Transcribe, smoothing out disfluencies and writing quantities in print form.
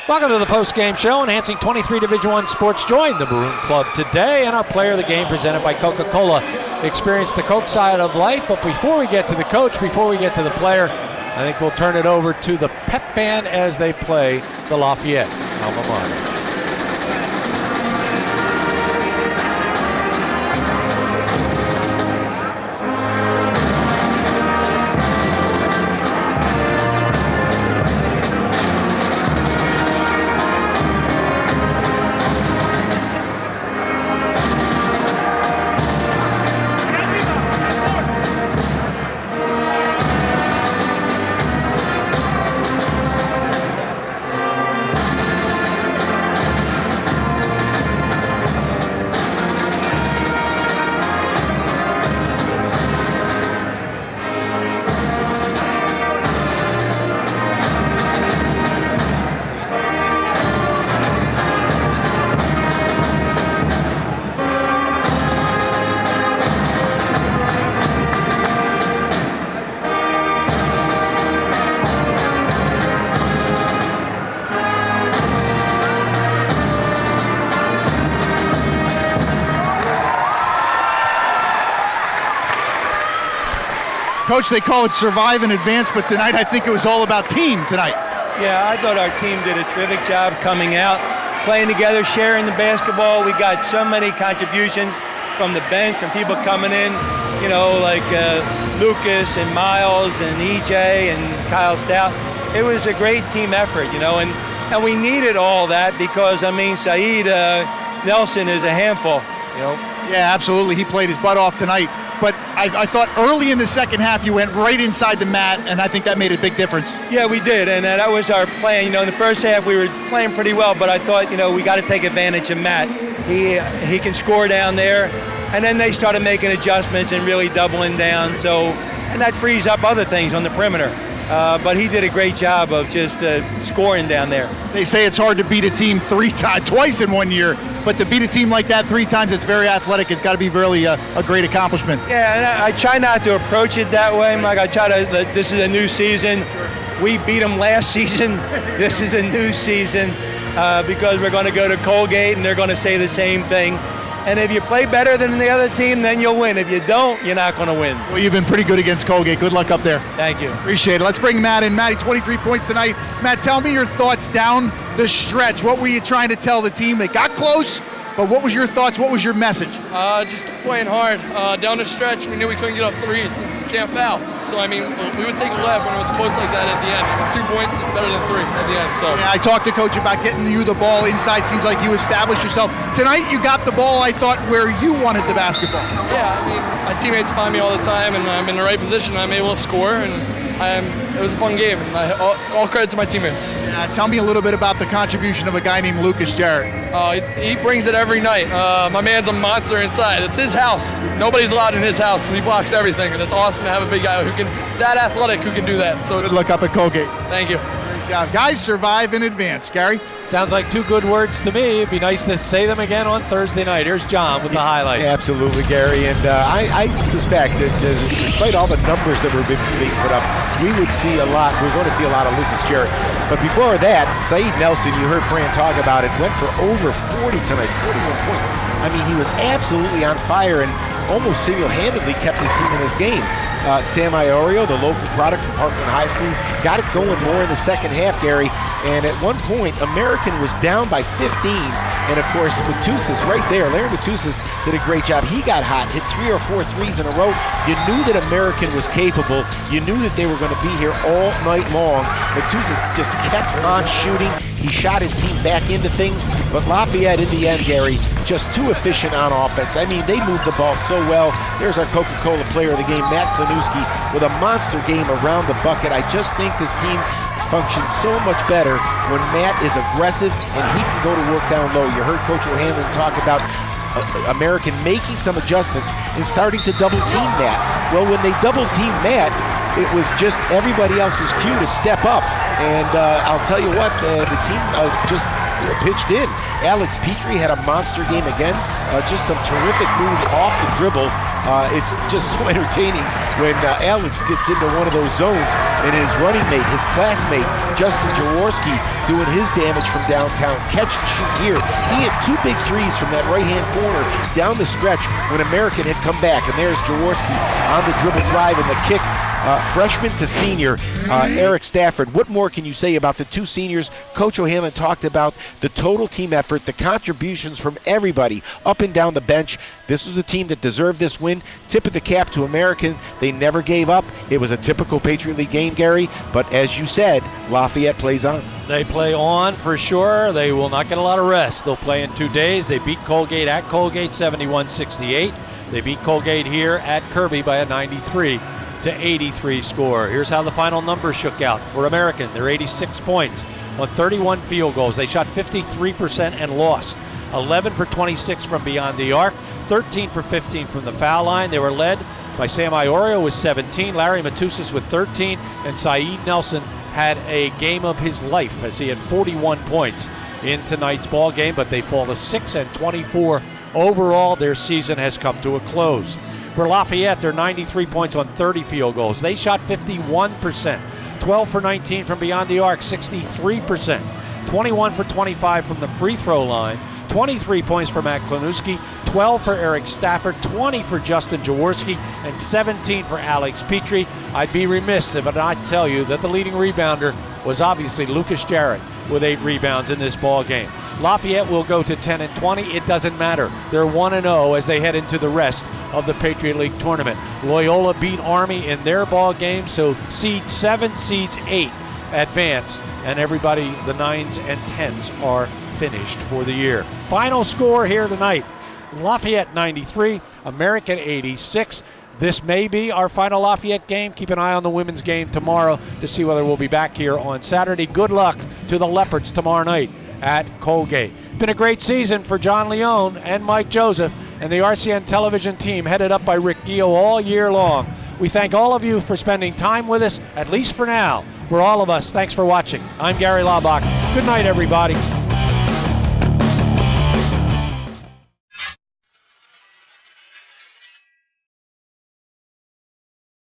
Welcome to the Postgame Show, enhancing 23 Division I sports. Join the Maroon Club today, and our player of the game presented by Coca-Cola. Experience the Coke side of life, but before we get to the coach, before we get to the player, I think we'll turn it over to the pep band as they play the Lafayette alma mater. Coach, they call it survive and advance, but tonight I think it was all about team tonight. Yeah, I thought our team did a terrific job coming out, playing together, sharing the basketball. We got so many contributions from the bench and people coming in, you know, like Lucas and Miles and EJ and Kyle Stout. It was a great team effort, you know, and we needed all that because, I mean, Saeed Nelson is a handful, you know. Yeah, absolutely. He played his butt off tonight. But I thought early in the second half you went right inside the mat, and I think that made a big difference. Yeah, we did, and that was our plan. You know, in the first half we were playing pretty well, but I thought, you know, we got to take advantage of Matt. He can score down there, and then they started making adjustments and really doubling down. So, and that frees up other things on the perimeter. But he did a great job of just scoring down there. They say it's hard to beat a team twice in 1 year, but to beat a team like that 3 times, it's very athletic. It's got to be really a great accomplishment. Yeah, and I try not to approach it that way. Like I try to, this is a new season. We beat them last season. This is a new season because we're going to go to Colgate and they're going to say the same thing. And if you play better than the other team, then you'll win. If you don't, you're not going to win. Well, you've been pretty good against Colgate. Good luck up there. Thank you. Appreciate it. Let's bring Matt in. Matty, 23 points tonight. Matt, tell me your thoughts down the stretch. What were you trying to tell the team? They got close, but what was your thoughts? What was your message? Just playing hard. Down the stretch, we knew we couldn't get up threes. Can't foul. So, I mean, we would take a left when it was close like that at the end. 2 points is better than 3 at the end. So. Yeah, I talked to Coach about getting you the ball inside. Seems like you established yourself. Tonight, you got the ball, I thought, where you wanted the basketball. Yeah, I mean, my teammates find me all the time, and I'm in the right position. I'm able to score, and it was a fun game. And all credit to my teammates. Yeah, tell me a little bit about the contribution of a guy named Lucas Jarrett. He brings it every night. My man's a monster inside. It's his house. Nobody's allowed in his house, so he blocks everything. And it's awesome to have a big guy that athletic who can do that. So good luck up at Colgate. Thank you. Great job. Guys, survive in advance. Gary? Sounds like 2 good words to me. It'd be nice to say them again on Thursday night. Here's John with the highlights. Yeah, absolutely, Gary. And I suspect that despite all the numbers that were being put up, we're going to see a lot of Lucas Jarrett. But before that, Saeed Nelson, you heard Fran talk about it, went for over 40 tonight, 41 points. I mean, he was absolutely on fire and almost single-handedly kept his team in this game. Sam Iorio, the local product from Parkland High School, got it going more in the second half, Gary. And at one point, American was down by 15. And of course, Matusas right there, Larry Matusas did a great job. He got hot, hit 3 or 4 threes in a row. You knew that American was capable. You knew that they were going to be here all night long. Matusas just kept on shooting. He shot his team back into things. But Lafayette, in the end, Gary, just too efficient on offense. I mean, they moved the ball so well. There's our Coca-Cola player of the game, Matt Klinewski, with a monster game around the bucket. I just think this team functions so much better when Matt is aggressive and he can go to work down low. You heard Coach O'Hanlon talk about American making some adjustments and starting to double team Matt. Well, when they double team Matt, it was just everybody else's cue to step up. And I'll tell you what, the team just pitched in. Alex Petrie had a monster game again. Just some terrific moves off the dribble. It's just so entertaining when Alex gets into one of those zones and his running mate, his classmate, Justin Jaworski, doing his damage from downtown. Catch and shoot here. He had 2 big threes from that right-hand corner down the stretch when American had come back. And there's Jaworski on the dribble drive and the kick. Freshman to senior, Eric Stafford. What more can you say about the 2 seniors? Coach O'Hanlon talked about the total team effort, the contributions from everybody up and down the bench. This was a team that deserved this win. Tip of the cap to American. They never gave up. It was a typical Patriot League game, Gary. But as you said, Lafayette plays on. They play on for sure. They will not get a lot of rest. They'll play in 2 days. They beat Colgate at Colgate 71-68. They beat Colgate here at Kirby by a 93-83 score. Here's how the final numbers shook out for American. They're 86 points on 31 field goals. They shot 53% and lost. 11 for 26 from beyond the arc, 13 for 15 from the foul line. They were led by Sam Iorio with 17, Larry Matusas with 13, and Saeed Nelson had a game of his life as he had 41 points in tonight's ball game, but they fall to 6-24 overall. Their season has come to a close. For Lafayette, they're 93 points on 30 field goals. They shot 51%, 12 for 19 from beyond the arc, 63%, 21 for 25 from the free throw line, 23 points for Matt Klinewski, 12 for Eric Stafford, 20 for Justin Jaworski, and 17 for Alex Petrie. I'd be remiss if I not tell you that the leading rebounder was obviously Lucas Jarrett with 8 rebounds in this ball game. Lafayette will go to 10-20. It doesn't matter. They're 1-0 as they head into the rest of the Patriot League Tournament. Loyola beat Army in their ball game, so seeds 7, seeds 8 advance, and everybody, the 9s and 10s, are finished for the year. Final score here tonight: Lafayette 93, American 86. This may be our final Lafayette game. Keep an eye on the women's game tomorrow to see whether we'll be back here on Saturday. Good luck to the Leopards tomorrow night at Colgate. Been a great season for John Leone and Mike Joseph and the RCN television team headed up by Rick Gio all year long. We thank all of you for spending time with us, at least for now. For all of us, thanks for watching. I'm Gary Laubach. Good night, everybody.